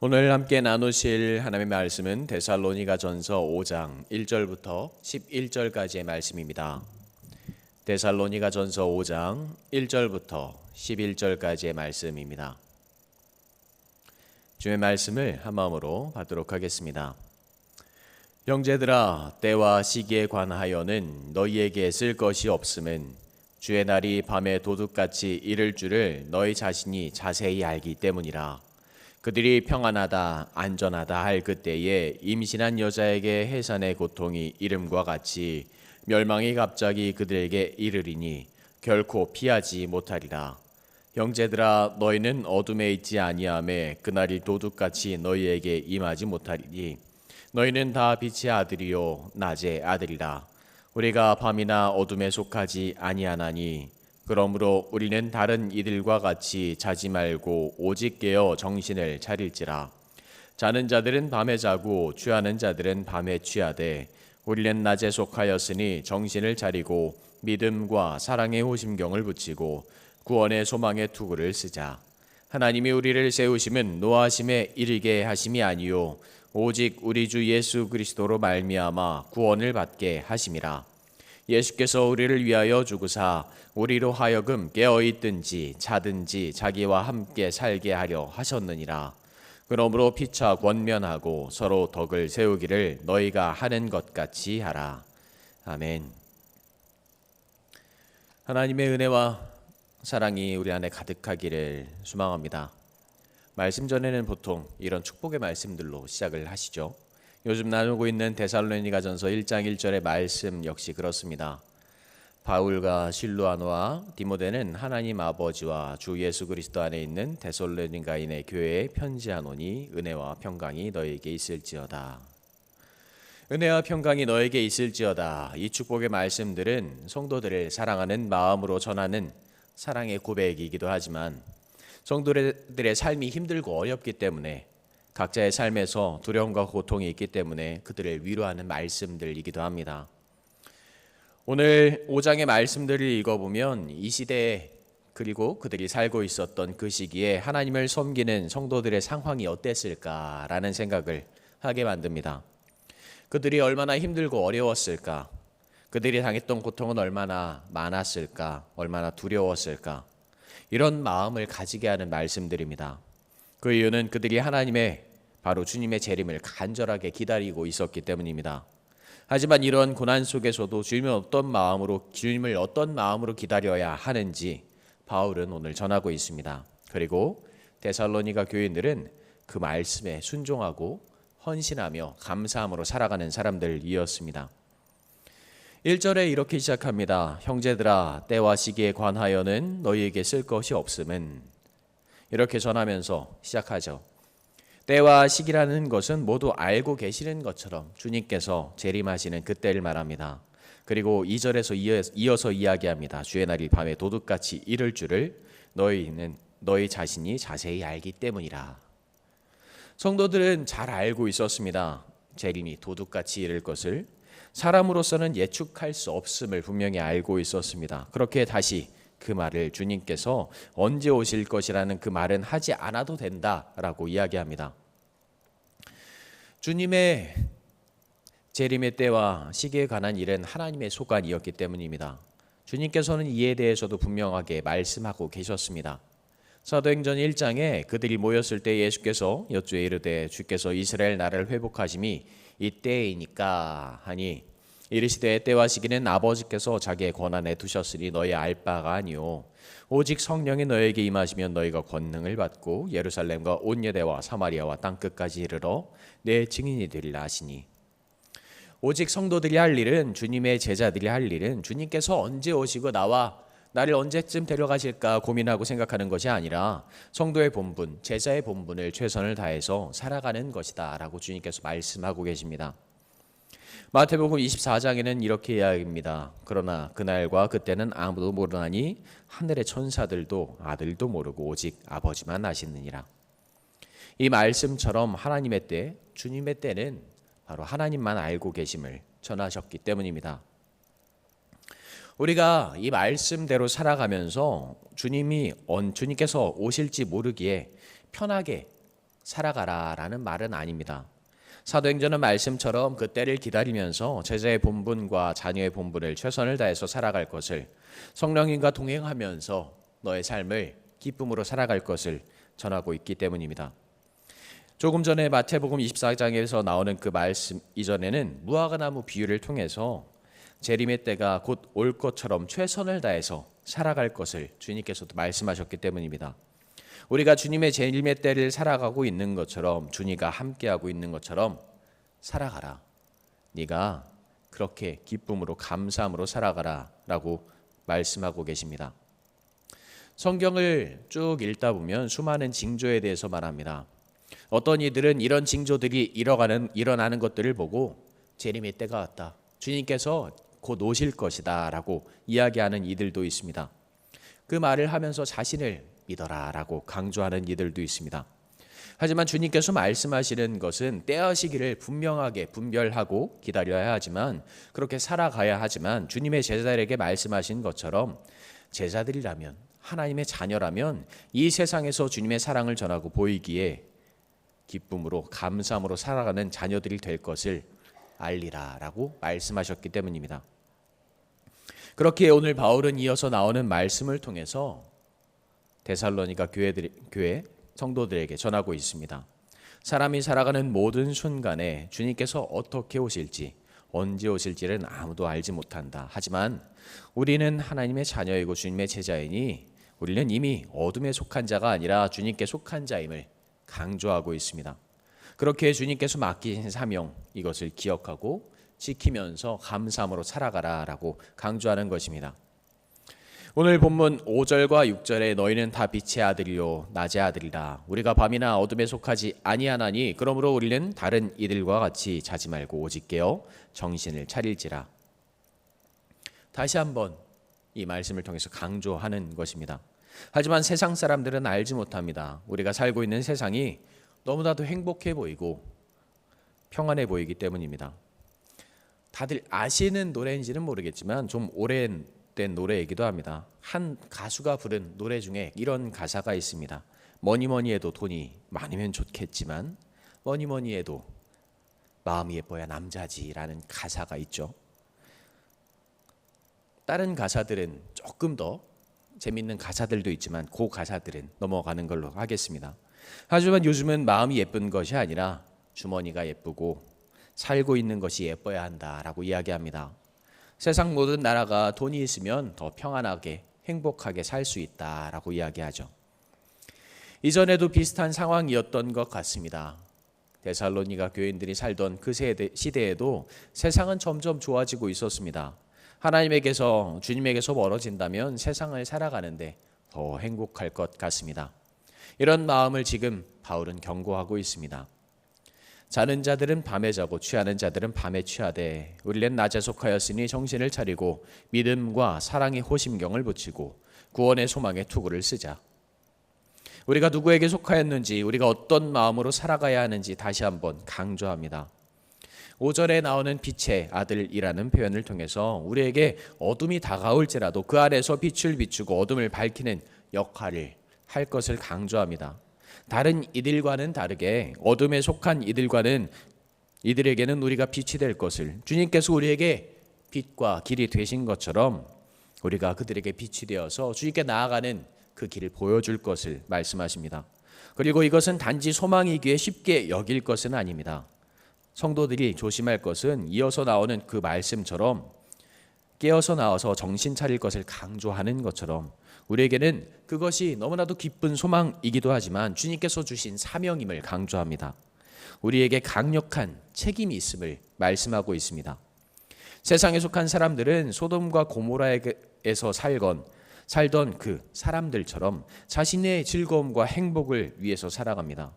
오늘 함께 나누실 하나님의 말씀은 데살로니가전서 5장 1절부터 11절까지의 말씀입니다. 데살로니가전서 5장 1절부터 11절까지의 말씀입니다. 주의 말씀을 한 마음으로 받도록 하겠습니다. 형제들아, 때와 시기에 관하여는 너희에게 쓸 것이 없음은 주의 날이 밤에 도둑같이 이를 줄을 너희 자신이 자세히 알기 때문이라. 그들이 평안하다 안전하다 할 그때에 임신한 여자에게 해산의 고통이 이름과 같이 멸망이 갑자기 그들에게 이르리니 결코 피하지 못하리라. 형제들아, 너희는 어둠에 있지 아니하매 그날이 도둑같이 너희에게 임하지 못하리니 너희는 다 빛의 아들이요 낮의 아들이라. 우리가 밤이나 어둠에 속하지 아니하나니 그러므로 우리는 다른 이들과 같이 자지 말고 오직 깨어 정신을 차릴지라. 자는 자들은 밤에 자고 취하는 자들은 밤에 취하되 우리는 낮에 속하였으니 정신을 차리고 믿음과 사랑의 호심경을 붙이고 구원의 소망의 투구를 쓰자. 하나님이 우리를 세우심은 노하심에 이르게 하심이 아니요 오직 우리 주 예수 그리스도로 말미암아 구원을 받게 하심이라. 예수께서 우리를 위하여 죽으사 우리로 하여금 깨어있든지 자든지 자기와 함께 살게 하려 하셨느니라. 그러므로 피차 권면하고 서로 덕을 세우기를 너희가 하는 것 같이 하라. 아멘. 하나님의 은혜와 사랑이 우리 안에 가득하기를 소망합니다. 말씀 전에는 보통 이런 축복의 말씀들로 시작을 하시죠. 요즘 나누고 있는 데살로니가전서 1장 1절의 말씀 역시 그렇습니다. 바울과 실루아노와 디모데는 하나님 아버지와 주 예수 그리스도 안에 있는 데살로니가인의 교회에 편지하노니 은혜와 평강이 너에게 있을지어다. 은혜와 평강이 너에게 있을지어다. 이 축복의 말씀들은 성도들을 사랑하는 마음으로 전하는 사랑의 고백이기도 하지만 성도들의 삶이 힘들고 어렵기 때문에 각자의 삶에서 두려움과 고통이 있기 때문에 그들을 위로하는 말씀들이기도 합니다. 오늘 5장의 말씀들을 읽어보면 이 시대에 그리고 그들이 살고 있었던 그 시기에 하나님을 섬기는 성도들의 상황이 어땠을까라는 생각을 하게 만듭니다. 그들이 얼마나 힘들고 어려웠을까? 그들이 당했던 고통은 얼마나 많았을까? 얼마나 두려웠을까? 이런 마음을 가지게 하는 말씀들입니다. 그 이유는 그들이 하나님의 바로 주님의 재림을 간절하게 기다리고 있었기 때문입니다. 하지만 이런 고난 속에서도 주님을 어떤 마음으로 기다려야 하는지 바울은 오늘 전하고 있습니다. 그리고 데살로니가 교인들은 그 말씀에 순종하고 헌신하며 감사함으로 살아가는 사람들이었습니다. 1절에 이렇게 시작합니다. 형제들아, 때와 시기에 관하여는 너희에게 쓸 것이 없음은, 이렇게 전하면서 시작하죠. 때와 시기라는 것은 모두 알고 계시는 것처럼 주님께서 재림하시는 그때를 말합니다. 그리고 2절에서 이어서 이야기합니다. 주의 날이 밤에 도둑같이 이를 줄을 너희는 너희 자신이 자세히 알기 때문이라. 성도들은 잘 알고 있었습니다. 재림이 도둑같이 이를 것을 사람으로서는 예측할 수 없음을 분명히 알고 있었습니다. 그렇게 다시 그 말을 주님께서 언제 오실 것이라는 그 말은 하지 않아도 된다라고 이야기합니다. 주님의 재림의 때와 시기에 관한 일은 하나님의 소관이었기 때문입니다. 주님께서는 이에 대해서도 분명하게 말씀하고 계셨습니다. 사도행전 1장에 그들이 모였을 때 예수께서 여쭈에 이르되 주께서 이스라엘 나라를 회복하심이 이때이니까 하니 이르시되 때와 시기는 아버지께서 자기의 권한에 두셨으니 너희 알 바가 아니요 오직 성령이 너에게 임하시면 너희가 권능을 받고 예루살렘과 온 유대와 사마리아와 땅끝까지 이르러 내 증인이 되리라 하시니, 오직 성도들이 할 일은, 주님의 제자들이 할 일은 주님께서 언제 오시고 나를 언제쯤 데려가실까 고민하고 생각하는 것이 아니라 성도의 본분, 제자의 본분을 최선을 다해서 살아가는 것이다 라고 주님께서 말씀하고 계십니다. 마태복음 24장에는 이렇게 이야기합니다. 그러나 그날과 그때는 아무도 모르나니 하늘의 천사들도 아들도 모르고 오직 아버지만 아시느니라. 이 말씀처럼 하나님의 때, 주님의 때는 바로 하나님만 알고 계심을 전하셨기 때문입니다. 우리가 이 말씀대로 살아가면서 주님께서 오실지 모르기에 편하게 살아가라라는 말은 아닙니다. 사도행전은 말씀처럼 그 때를 기다리면서 제자의 본분과 자녀의 본분을 최선을 다해서 살아갈 것을, 성령님과 동행하면서 너의 삶을 기쁨으로 살아갈 것을 전하고 있기 때문입니다. 조금 전에 마태복음 24장에서 나오는 그 말씀 이전에는 무화과 나무 비유를 통해서 재림의 때가 곧 올 것처럼 최선을 다해서 살아갈 것을 주님께서도 말씀하셨기 때문입니다. 우리가 주님의 재림의 때를 살아가고 있는 것처럼, 주님과 함께하고 있는 것처럼 살아가라. 네가 그렇게 기쁨으로 감사함으로 살아가라 라고 말씀하고 계십니다. 성경을 쭉 읽다 보면 수많은 징조에 대해서 말합니다. 어떤 이들은 이런 징조들이 일어나는 것들을 보고 재림의 때가 왔다, 주님께서 곧 오실 것이다 라고 이야기하는 이들도 있습니다. 그 말을 하면서 자신을 믿어라 라고 강조하는 이들도 있습니다. 하지만 주님께서 말씀하시는 것은 때와 시기를 분명하게 분별하고 기다려야 하지만, 그렇게 살아가야 하지만, 주님의 제자들에게 말씀하신 것처럼 제자들이라면, 하나님의 자녀라면 이 세상에서 주님의 사랑을 전하고 보이기에 기쁨으로 감사함으로 살아가는 자녀들이 될 것을 알리라 라고 말씀하셨기 때문입니다. 그렇게 오늘 바울은 이어서 나오는 말씀을 통해서 데살로니가 교회 성도들에게 전하고 있습니다. 사람이 살아가는 모든 순간에 주님께서 어떻게 오실지, 언제 오실지는 아무도 알지 못한다. 하지만 우리는 하나님의 자녀이고 주님의 제자이니 우리는 이미 어둠에 속한 자가 아니라 주님께 속한 자임을 강조하고 있습니다. 그렇게 주님께서 맡기신 사명, 이것을 기억하고 지키면서 감사함으로 살아가라라고 강조하는 것입니다. 오늘 본문 5절과 6절에 너희는 다 빛의 아들이요 낮의 아들이라, 우리가 밤이나 어둠에 속하지 아니하나니 그러므로 우리는 다른 이들과 같이 자지 말고 오직 깨어 정신을 차릴지라. 다시 한번 이 말씀을 통해서 강조하는 것입니다. 하지만 세상 사람들은 알지 못합니다. 우리가 살고 있는 세상이 너무나도 행복해 보이고 평안해 보이기 때문입니다. 다들 아시는 노래인지는 모르겠지만 좀 오래된 노래이기도 합니다. 한 가수가 부른 노래 중에 이런 가사가 있습니다. 뭐니 뭐니 해도 돈이 많으면 좋겠지만 뭐니 뭐니 해도 마음이 예뻐야 남자지라는 가사가 있죠. 다른 가사들은 조금 더 재밌는 가사들도 있지만 그 가사들은 넘어가는 걸로 하겠습니다. 하지만 요즘은 마음이 예쁜 것이 아니라 주머니가 예쁘고 살고 있는 것이 예뻐야 한다라고 이야기합니다. 세상 모든 나라가 돈이 있으면 더 평안하게 행복하게 살 수 있다라고 이야기하죠. 이전에도 비슷한 상황이었던 것 같습니다. 데살로니가 교인들이 살던 그 시대에도 세상은 점점 좋아지고 있었습니다. 하나님에게서, 주님에게서 멀어진다면 세상을 살아가는데 더 행복할 것 같습니다. 이런 마음을 지금 바울은 경고하고 있습니다. 자는 자들은 밤에 자고 취하는 자들은 밤에 취하되 우리는 낮에 속하였으니 정신을 차리고 믿음과 사랑의 호심경을 붙이고 구원의 소망의 투구를 쓰자. 우리가 누구에게 속하였는지, 우리가 어떤 마음으로 살아가야 하는지 다시 한번 강조합니다. 5절에 나오는 빛의 아들이라는 표현을 통해서 우리에게 어둠이 다가올지라도 그 안에서 빛을 비추고 어둠을 밝히는 역할을 할 것을 강조합니다. 다른 이들과는 다르게 어둠에 속한 이들에게는 우리가 빛이 될 것을, 주님께서 우리에게 빛과 길이 되신 것처럼 우리가 그들에게 빛이 되어서 주님께 나아가는 그 길을 보여줄 것을 말씀하십니다. 그리고 이것은 단지 소망이기에 쉽게 여길 것은 아닙니다. 성도들이 조심할 것은 이어서 나오는 그 말씀처럼 깨어서 나와서 정신 차릴 것을 강조하는 것처럼 우리에게는 그것이 너무나도 기쁜 소망이기도 하지만 주님께서 주신 사명임을 강조합니다. 우리에게 강력한 책임이 있음을 말씀하고 있습니다. 세상에 속한 사람들은 소돔과 고모라에서 살던 그 사람들처럼 자신의 즐거움과 행복을 위해서 살아갑니다.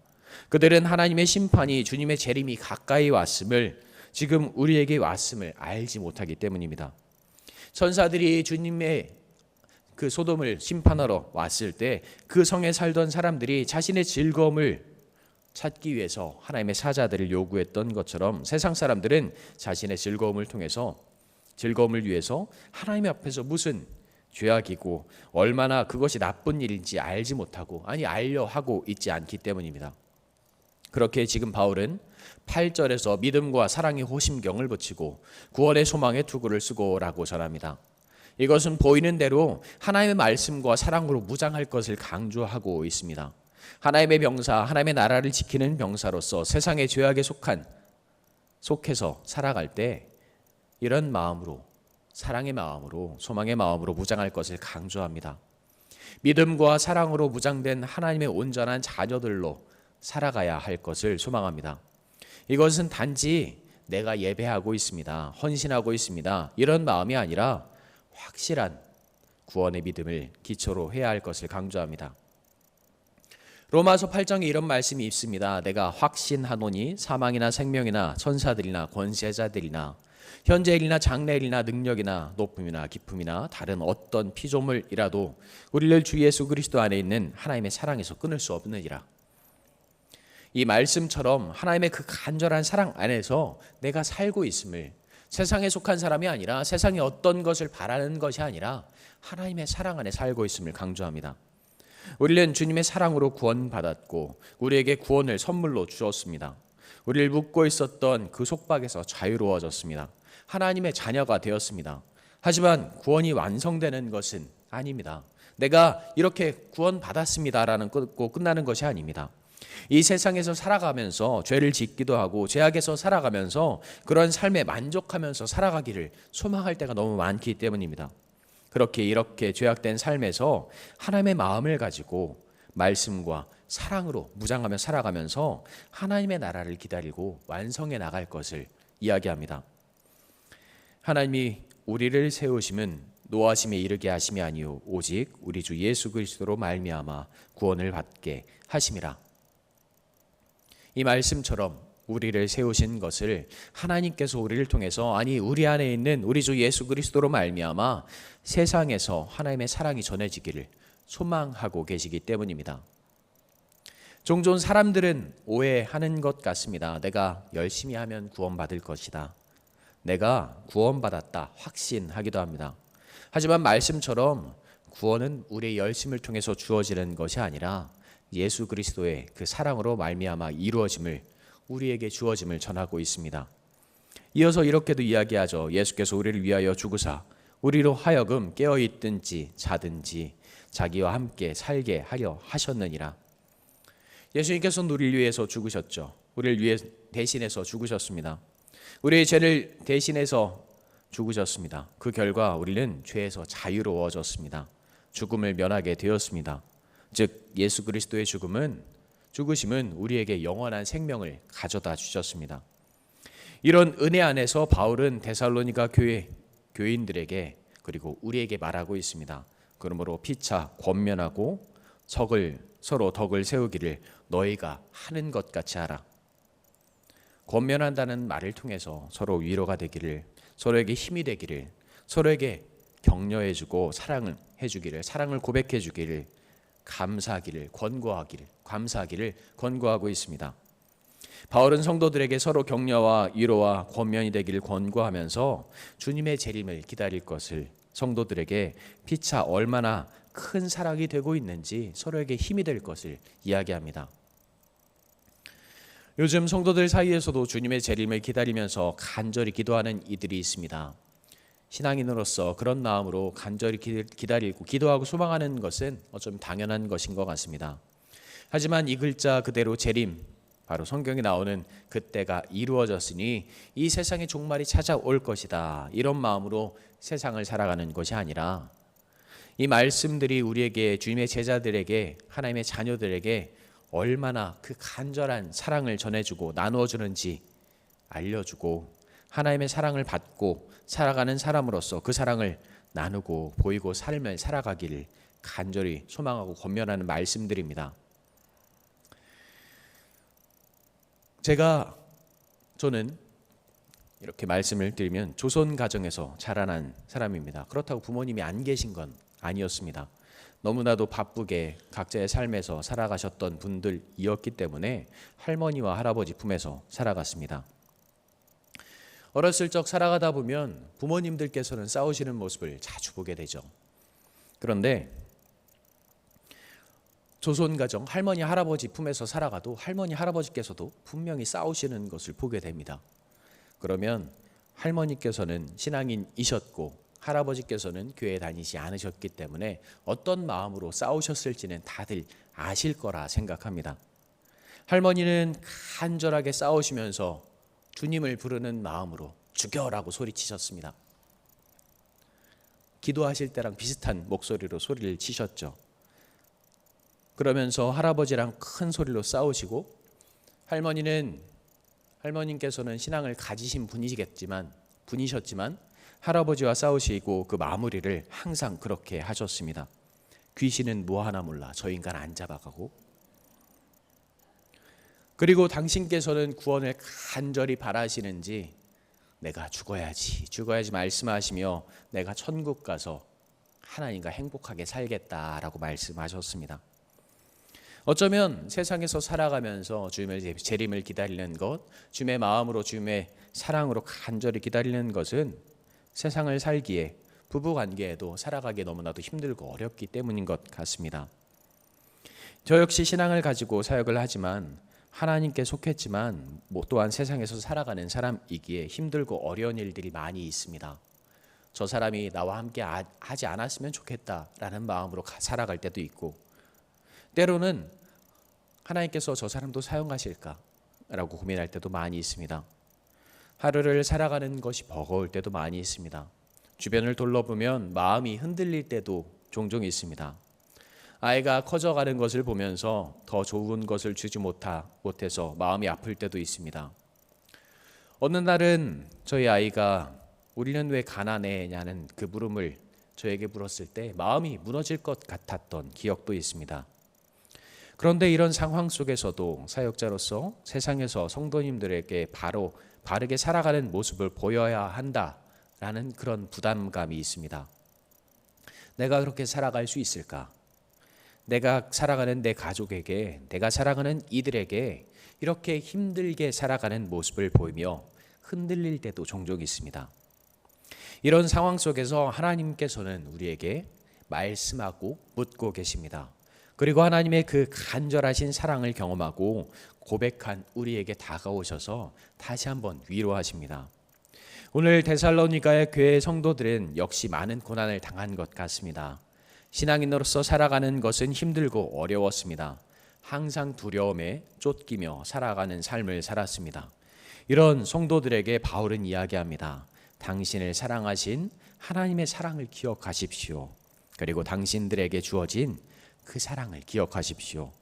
그들은 하나님의 심판이, 주님의 재림이 가까이 왔음을, 지금 우리에게 왔음을 알지 못하기 때문입니다. 천사들이 주님의 그 소돔을 심판하러 왔을 때 그 성에 살던 사람들이 자신의 즐거움을 찾기 위해서 하나님의 사자들을 요구했던 것처럼 세상 사람들은 자신의 즐거움을 위해서 하나님 앞에서 무슨 죄악이고 얼마나 그것이 나쁜 일인지 알지 못하고, 아니 알려 하고 있지 않기 때문입니다. 그렇게 지금 바울은 8절에서 믿음과 사랑의 호심경을 붙이고 구원의 소망의 투구를 쓰고라고 전합니다. 이것은 보이는 대로 하나님의 말씀과 사랑으로 무장할 것을 강조하고 있습니다. 하나님의 병사, 하나님의 나라를 지키는 병사로서 세상의 죄악에 속해서 살아갈 때 이런 마음으로, 사랑의 마음으로, 소망의 마음으로 무장할 것을 강조합니다. 믿음과 사랑으로 무장된 하나님의 온전한 자녀들로 살아가야 할 것을 소망합니다. 이것은 단지 내가 예배하고 있습니다, 헌신하고 있습니다, 이런 마음이 아니라 확실한 구원의 믿음을 기초로 해야 할 것을 강조합니다. 로마서 8장에 이런 말씀이 있습니다. 내가 확신하노니 사망이나 생명이나 천사들이나 권세자들이나 현재일이나 장래일이나 능력이나 높음이나 깊음이나 다른 어떤 피조물이라도 우리를 주 예수 그리스도 안에 있는 하나님의 사랑에서 끊을 수 없느니라. 이 말씀처럼 하나님의 그 간절한 사랑 안에서 내가 살고 있음을, 세상에 속한 사람이 아니라 세상에 어떤 것을 바라는 것이 아니라 하나님의 사랑 안에 살고 있음을 강조합니다. 우리는 주님의 사랑으로 구원받았고 우리에게 구원을 선물로 주었습니다. 우리를 묶고 있었던 그 속박에서 자유로워졌습니다. 하나님의 자녀가 되었습니다. 하지만 구원이 완성되는 것은 아닙니다. 내가 이렇게 구원받았습니다라는 고 끝나는 것이 아닙니다. 이 세상에서 살아가면서 죄를 짓기도 하고 죄악에서 살아가면서 그런 삶에 만족하면서 살아가기를 소망할 때가 너무 많기 때문입니다. 그렇게 이렇게 죄악된 삶에서 하나님의 마음을 가지고 말씀과 사랑으로 무장하며 살아가면서 하나님의 나라를 기다리고 완성해 나갈 것을 이야기합니다. 하나님이 우리를 세우심은 노하심에 이르게 하심이 아니요 오직 우리 주 예수 그리스도로 말미암아 구원을 받게 하심이라. 이 말씀처럼 우리를 세우신 것을 하나님께서 우리를 통해서, 아니 우리 안에 있는 우리 주 예수 그리스도로 말미암아 세상에서 하나님의 사랑이 전해지기를 소망하고 계시기 때문입니다. 종종 사람들은 오해하는 것 같습니다. 내가 열심히 하면 구원받을 것이다. 내가 구원받았다 확신하기도 합니다. 하지만 말씀처럼 구원은 우리의 열심을 통해서 주어지는 것이 아니라 예수 그리스도의 그 사랑으로 말미암아 이루어짐을, 우리에게 주어짐을 전하고 있습니다. 이어서 이렇게도 이야기하죠. 예수께서 우리를 위하여 죽으사 우리로 하여금 깨어있든지 자든지 자기와 함께 살게 하려 하셨느니라. 예수님께서는 우리를 위해서 죽으셨죠. 우리를 위해 대신해서 죽으셨습니다. 우리의 죄를 대신해서 죽으셨습니다. 그 결과 우리는 죄에서 자유로워졌습니다. 죽음을 면하게 되었습니다. 즉 예수 그리스도의 죽으심은 우리에게 영원한 생명을 가져다 주셨습니다. 이런 은혜 안에서 바울은 데살로니가 교인들에게 그리고 우리에게 말하고 있습니다. 그러므로 피차 권면하고 서로 덕을 세우기를 너희가 하는 것 같이 하라. 권면한다는 말을 통해서 서로 위로가 되기를, 서로에게 힘이 되기를, 서로에게 격려해주고 사랑을 해주기를, 사랑을 고백해주기를, 감사하기를 권고하고 있습니다. 바울은 성도들에게 서로 격려와 위로와 권면이 되기를 권고하면서 주님의 재림을 기다릴 것을, 성도들에게 피차 얼마나 큰 사랑이 되고 있는지 서로에게 힘이 될 것을 이야기합니다. 요즘 성도들 사이에서도 주님의 재림을 기다리면서 간절히 기도하는 이들이 있습니다. 신앙인으로서 그런 마음으로 간절히 기다리고 기도하고 소망하는 것은 어쩜 당연한 것인 것 같습니다. 하지만 이 글자 그대로 재림, 바로 성경에 나오는 그때가 이루어졌으니 이 세상의 종말이 찾아올 것이다, 이런 마음으로 세상을 살아가는 것이 아니라 이 말씀들이 우리에게, 주님의 제자들에게, 하나님의 자녀들에게 얼마나 그 간절한 사랑을 전해주고 나누어주는지 알려주고 하나님의 사랑을 받고 살아가는 사람으로서 그 사랑을 나누고 보이고 삶을 살아가기를 간절히 소망하고 권면하는 말씀들입니다. 저는 이렇게 말씀을 드리면 조선 가정에서 자라난 사람입니다. 그렇다고 부모님이 안 계신 건 아니었습니다. 너무나도 바쁘게 각자의 삶에서 살아가셨던 분들이었기 때문에 할머니와 할아버지 품에서 살아갔습니다. 어렸을 적 살아가다 보면 부모님들께서는 싸우시는 모습을 자주 보게 되죠. 그런데 조선 가정 할머니 할아버지 품에서 살아가도 할머니 할아버지께서도 분명히 싸우시는 것을 보게 됩니다. 그러면 할머니께서는 신앙인이셨고 할아버지께서는 교회 다니지 않으셨기 때문에 어떤 마음으로 싸우셨을지는 다들 아실 거라 생각합니다. 할머니는 간절하게 싸우시면서 주님을 부르는 마음으로 죽여라고 소리치셨습니다. 기도하실 때랑 비슷한 목소리로 소리를 치셨죠. 그러면서 할아버지랑 큰 소리로 싸우시고 할머님께서는 신앙을 가지신 분이셨지만 할아버지와 싸우시고 그 마무리를 항상 그렇게 하셨습니다. 귀신은 뭐 하나 몰라 저 인간 안 잡아가고. 그리고 당신께서는 구원을 간절히 바라시는지 내가 죽어야지 말씀하시며 내가 천국 가서 하나님과 행복하게 살겠다라고 말씀하셨습니다. 어쩌면 세상에서 살아가면서 주님의 재림을 기다리는 것, 주님의 마음으로 주님의 사랑으로 간절히 기다리는 것은 세상을 살기에 부부관계에도 살아가기에 너무나도 힘들고 어렵기 때문인 것 같습니다. 저 역시 신앙을 가지고 사역을 하지만 하나님께 속했지만 또한 세상에서 살아가는 사람이기에 힘들고 어려운 일들이 많이 있습니다. 저 사람이 나와 함께 하지 않았으면 좋겠다라는 마음으로 살아갈 때도 있고 때로는 하나님께서 저 사람도 사용하실까라고 고민할 때도 많이 있습니다. 하루를 살아가는 것이 버거울 때도 많이 있습니다. 주변을 둘러보면 마음이 흔들릴 때도 종종 있습니다. 아이가 커져가는 것을 보면서 더 좋은 것을 주지 못해서 마음이 아플 때도 있습니다. 어느 날은 저희 아이가 우리는 왜 가난해냐는 그 물음을 저에게 물었을 때 마음이 무너질 것 같았던 기억도 있습니다. 그런데 이런 상황 속에서도 사역자로서 세상에서 성도님들에게 바르게 살아가는 모습을 보여야 한다라는 그런 부담감이 있습니다. 내가 그렇게 살아갈 수 있을까? 내가 살아가는 내 가족에게, 내가 살아가는 이들에게 이렇게 힘들게 살아가는 모습을 보이며 흔들릴 때도 종종 있습니다. 이런 상황 속에서 하나님께서는 우리에게 말씀하고 묻고 계십니다. 그리고 하나님의 그 간절하신 사랑을 경험하고 고백한 우리에게 다가오셔서 다시 한번 위로하십니다. 오늘 데살로니가의 교회 성도들은 역시 많은 고난을 당한 것 같습니다. 신앙인으로서 살아가는 것은 힘들고 어려웠습니다. 항상 두려움에 쫓기며 살아가는 삶을 살았습니다. 이런 성도들에게 바울은 이야기합니다. 당신을 사랑하신 하나님의 사랑을 기억하십시오. 그리고 당신들에게 주어진 그 사랑을 기억하십시오.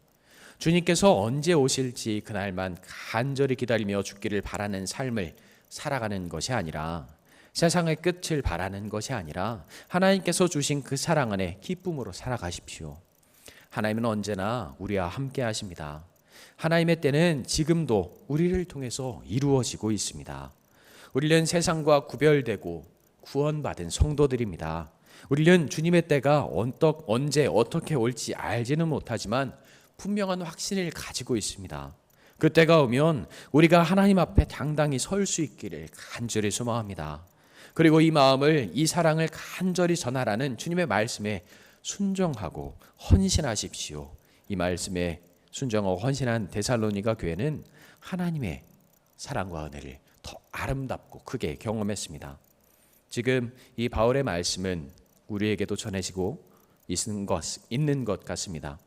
주님께서 언제 오실지 그날만 간절히 기다리며 죽기를 바라는 삶을 살아가는 것이 아니라 세상의 끝을 바라는 것이 아니라 하나님께서 주신 그 사랑 안에 기쁨으로 살아가십시오. 하나님은 언제나 우리와 함께 하십니다. 하나님의 때는 지금도 우리를 통해서 이루어지고 있습니다. 우리는 세상과 구별되고 구원받은 성도들입니다. 우리는 주님의 때가 언제 어떻게 올지 알지는 못하지만 분명한 확신을 가지고 있습니다. 그때가 오면 우리가 하나님 앞에 당당히 설 수 있기를 간절히 소망합니다. 그리고 이 사랑을 간절히 전하라는 주님의 말씀에 순종하고 헌신하십시오. 이 말씀에 순종하고 헌신한 데살로니가 교회는 하나님의 사랑과 은혜를 더 아름답고 크게 경험했습니다. 지금 이 바울의 말씀은 우리에게도 전해지고 있는 것 같습니다.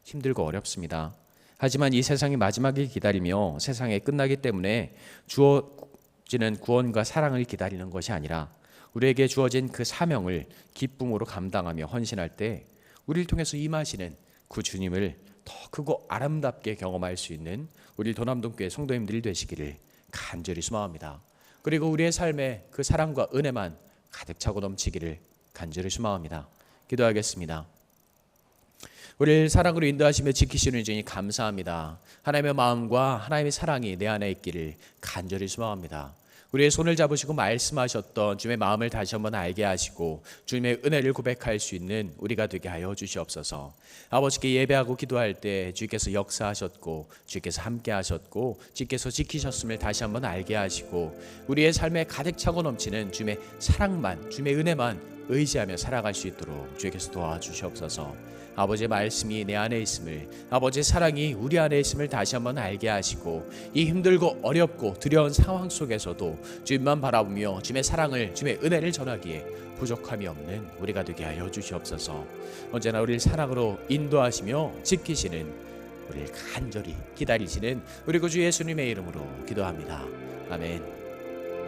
힘들고 어렵습니다. 하지만 이 세상이 마지막을 기다리며 세상이 끝나기 때문에 주어지는 구원과 사랑을 기다리는 것이 아니라 우리에게 주어진 그 사명을 기쁨으로 감당하며 헌신할 때 우리를 통해서 임하시는 그 주님을 더 크고 아름답게 경험할 수 있는 우리 도남동교회 성도님들이 되시기를 간절히 소망합니다. 그리고 우리의 삶에 그 사랑과 은혜만 가득 차고 넘치기를 간절히 소망합니다. 기도하겠습니다. 우리를 사랑으로 인도하시며 지키시는 주님 감사합니다. 하나님의 마음과 하나님의 사랑이 내 안에 있기를 간절히 소망합니다. 우리의 손을 잡으시고 말씀하셨던 주님의 마음을 다시 한번 알게 하시고 주님의 은혜를 고백할 수 있는 우리가 되게 하여 주시옵소서. 아버지께 예배하고 기도할 때 주께서 역사하셨고 주께서 함께 하셨고 주께서 지키셨음을 다시 한번 알게 하시고 우리의 삶에 가득 차고 넘치는 주님의 사랑만, 주님의 은혜만 의지하며 살아갈 수 있도록 주께서 도와주시옵소서. 아버지의 말씀이 내 안에 있음을, 아버지의 사랑이 우리 안에 있음을 다시 한번 알게 하시고, 이 힘들고 어렵고 두려운 상황 속에서도 주님만 바라보며 주님의 사랑을, 주님의 은혜를 전하기에 부족함이 없는 우리가 되게 하여 주시옵소서. 언제나 우리를 사랑으로 인도하시며 지키시는, 우리를 간절히 기다리시는 우리 구주 예수님의 이름으로 기도합니다. 아멘.